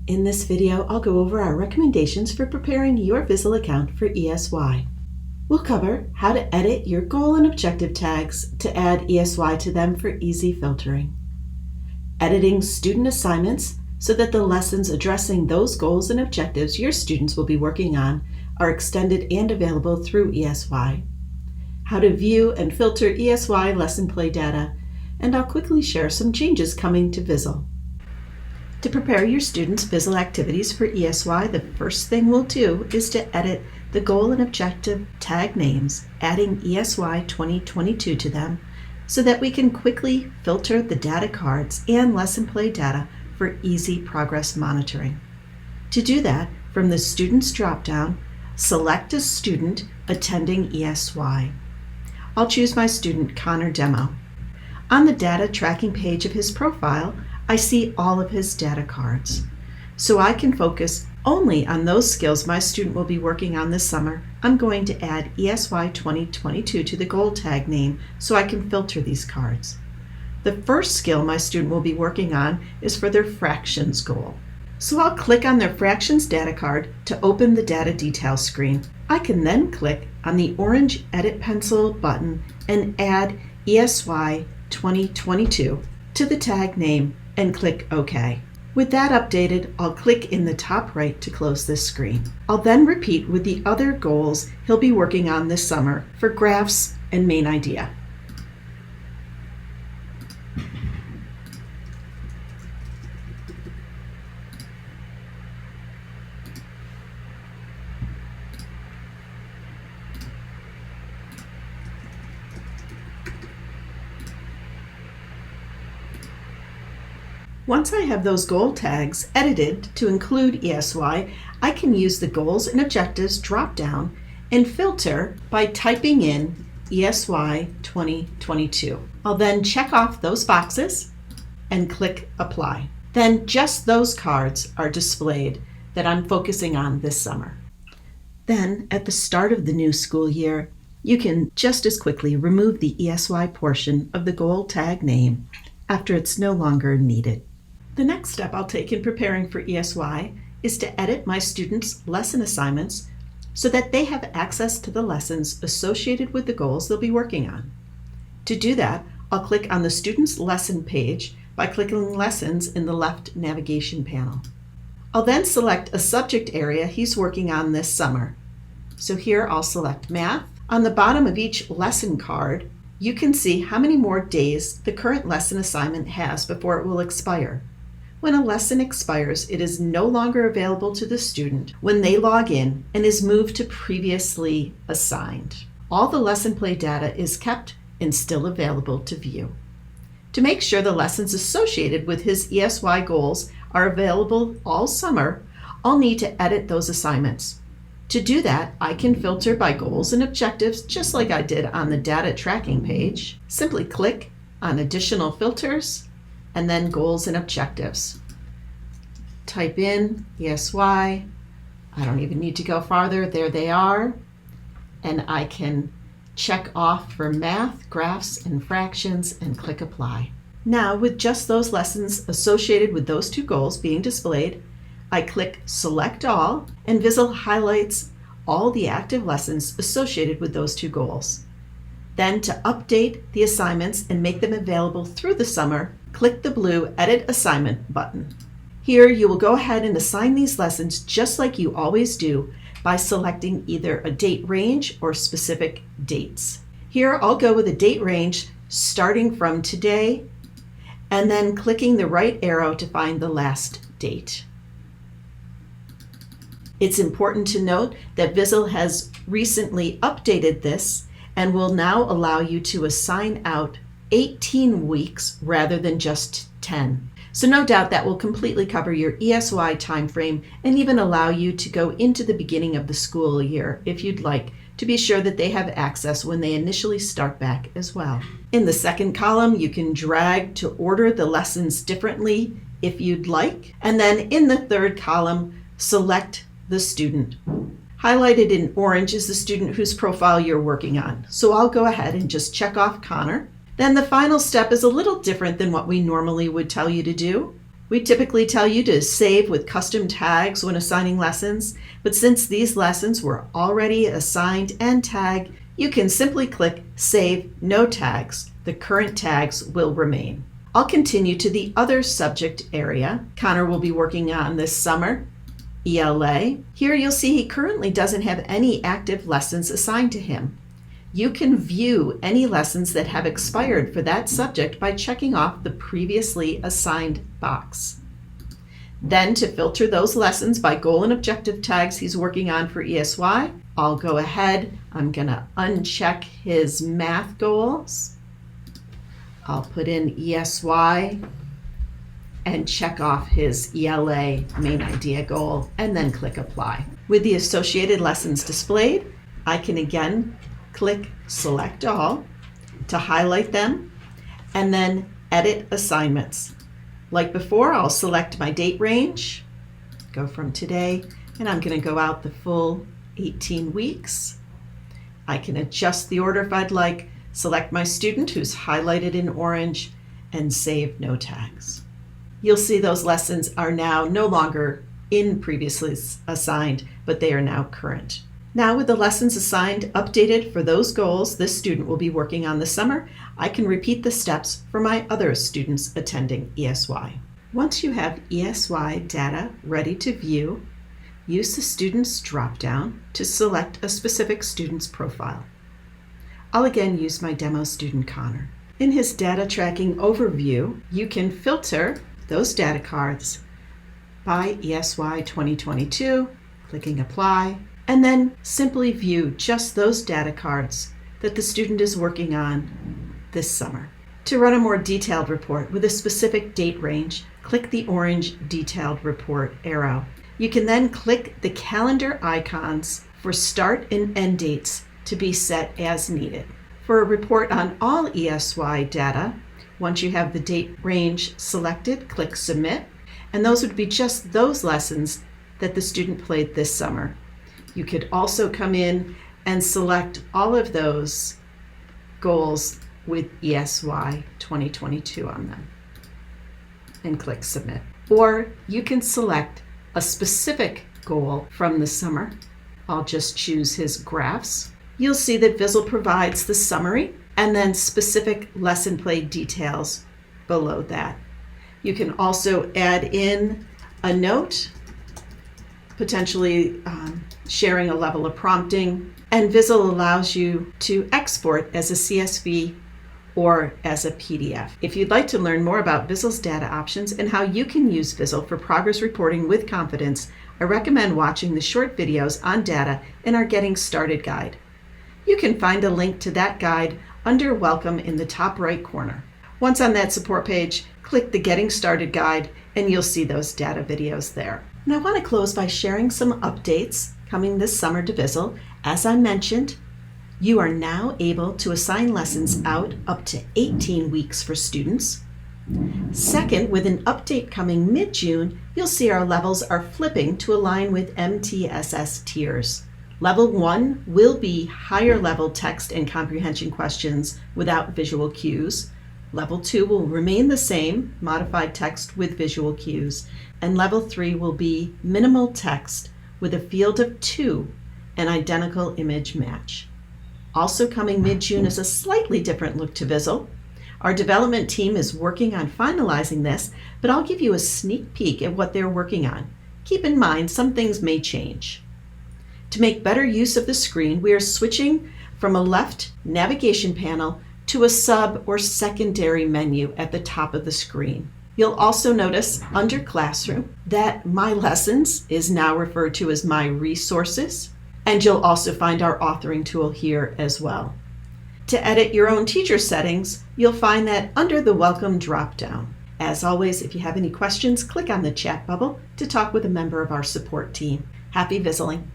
In this video, I'll go over our recommendations for preparing your Vizzle account for ESY. We'll cover how to edit your goal and objective tags to add ESY to them for easy filtering. Editing student assignments so that the lessons addressing those goals and objectives your students will be working on are extended and available through ESY. How to view and filter ESY lesson play data, and I'll quickly share some changes coming to Vizzle. To prepare your students' Vizzle activities for ESY, the first thing we'll do is to edit the goal and objective tag names, adding ESY 2022 to them so that we can quickly filter the data cards and lesson play data for easy progress monitoring. To do that, from the Students dropdown, select a student attending ESY. I'll choose my student Connor Demo. On the data tracking page of his profile, I see all of his data cards. So I can focus only on those skills my student will be working on this summer. I'm going to add ESY 2022 to the goal tag name so I can filter these cards. The first skill my student will be working on is for their fractions goal. So I'll click on their fractions data card to open the data details screen. I can then click on the orange Edit Pencil button and add ESY 2022 to the tag name and click OK. With that updated, I'll click in the top right to close this screen. I'll then repeat with the other goals he'll be working on this summer for graphs and main idea. Once I have those goal tags edited to include ESY, I can use the Goals and Objectives drop-down and filter by typing in ESY 2022. I'll then check off those boxes and click Apply. Then just those cards are displayed that I'm focusing on this summer. Then, at the start of the new school year, you can just as quickly remove the ESY portion of the goal tag name after it's no longer needed. The next step I'll take in preparing for ESY is to edit my students' lesson assignments so that they have access to the lessons associated with the goals they'll be working on. To do that, I'll click on the student's lesson page by clicking Lessons in the left navigation panel. I'll then select a subject area he's working on this summer. So here I'll select Math. On the bottom of each lesson card, you can see how many more days the current lesson assignment has before it will expire. When a lesson expires, it is no longer available to the student when they log in and is moved to previously assigned. All the lesson play data is kept and still available to view. To make sure the lessons associated with his ESY goals are available all summer, I'll need to edit those assignments. To do that, I can filter by goals and objectives just like I did on the data tracking page. Simply click on Additional Filters and then Goals and Objectives. Type in ESY. I don't even need to go farther. There they are. And I can check off for math, graphs, and fractions and click Apply. Now, with just those lessons associated with those two goals being displayed, I click Select All, and Vizzle highlights all the active lessons associated with those two goals. Then, to update the assignments and make them available through the summer, click the blue Edit Assignment button. Here, you will go ahead and assign these lessons just like you always do by selecting either a date range or specific dates. Here, I'll go with a date range starting from today and then clicking the right arrow to find the last date. It's important to note that Vizzle has recently updated this and will now allow you to assign out 18 weeks rather than just 10. So no doubt that will completely cover your ESY timeframe and even allow you to go into the beginning of the school year if you'd like, to be sure that they have access when they initially start back as well. In the second column, you can drag to order the lessons differently if you'd like. And then in the third column, select the student. Highlighted in orange is the student whose profile you're working on. So I'll go ahead and just check off Connor. Then the final step is a little different than what we normally would tell you to do. We typically tell you to save with custom tags when assigning lessons, but since these lessons were already assigned and tagged, you can simply click Save No Tags. The current tags will remain. I'll continue to the other subject area Connor will be working on this summer, ELA. Here you'll see he currently doesn't have any active lessons assigned to him. You can view any lessons that have expired for that subject by checking off the previously assigned box. Then to filter those lessons by goal and objective tags he's working on for ESY, I'll go ahead, I'm going to uncheck his math goals. I'll put in ESY and check off his ELA main idea goal and then click apply. With the associated lessons displayed, I can again click Select All to highlight them and then Edit Assignments. Like before, I'll select my date range, go from today, and I'm going to go out the full 18 weeks. I can adjust the order if I'd like, select my student who's highlighted in orange, and save no tags. You'll see those lessons are now no longer in previously assigned, but they are now current. Now with the lessons assigned updated for those goals this student will be working on this summer, I can repeat the steps for my other students attending ESY. Once you have ESY data ready to view, use the Students drop-down to select a specific student's profile. I'll again use my demo student Connor. In his data tracking overview, you can filter those data cards by ESY 2022, clicking Apply, and then simply view just those data cards that the student is working on this summer. To run a more detailed report with a specific date range, click the orange Detailed Report arrow. You can then click the calendar icons for start and end dates to be set as needed. For a report on all ESY data, once you have the date range selected, click Submit, and those would be just those lessons that the student played this summer. You could also come in and select all of those goals with ESY 2022 on them and click Submit. Or you can select a specific goal from the summer. I'll just choose his graphs. You'll see that Vizzle provides the summary and then specific lesson play details below that. You can also add in a note, potentially sharing a level of prompting, and Vizzle allows you to export as a CSV or as a PDF. If you'd like to learn more about Vizzle's data options and how you can use Vizzle for progress reporting with confidence, I recommend watching the short videos on data in our Getting Started guide. You can find a link to that guide under Welcome in the top right corner. Once on that support page, click the Getting Started guide and you'll see those data videos there. And I want to close by sharing some updates coming this summer to Vizzle. As I mentioned, you are now able to assign lessons out up to 18 weeks for students. Second, with an update coming mid-June, you'll see our levels are flipping to align with MTSS tiers. Level 1 will be higher level text and comprehension questions without visual cues. Level 2 will remain the same, modified text with visual cues. And Level 3 will be minimal text with a field of 2, an identical image match. Also coming mid-June is a slightly different look to Vizzle. Our development team is working on finalizing this, but I'll give you a sneak peek at what they're working on. Keep in mind, some things may change. To make better use of the screen, we are switching from a left navigation panel to a sub or secondary menu at the top of the screen. You'll also notice under Classroom that My Lessons is now referred to as My Resources, and you'll also find our authoring tool here as well. To edit your own teacher settings, you'll find that under the Welcome drop-down. As always, if you have any questions, click on the chat bubble to talk with a member of our support team. Happy Vizzling!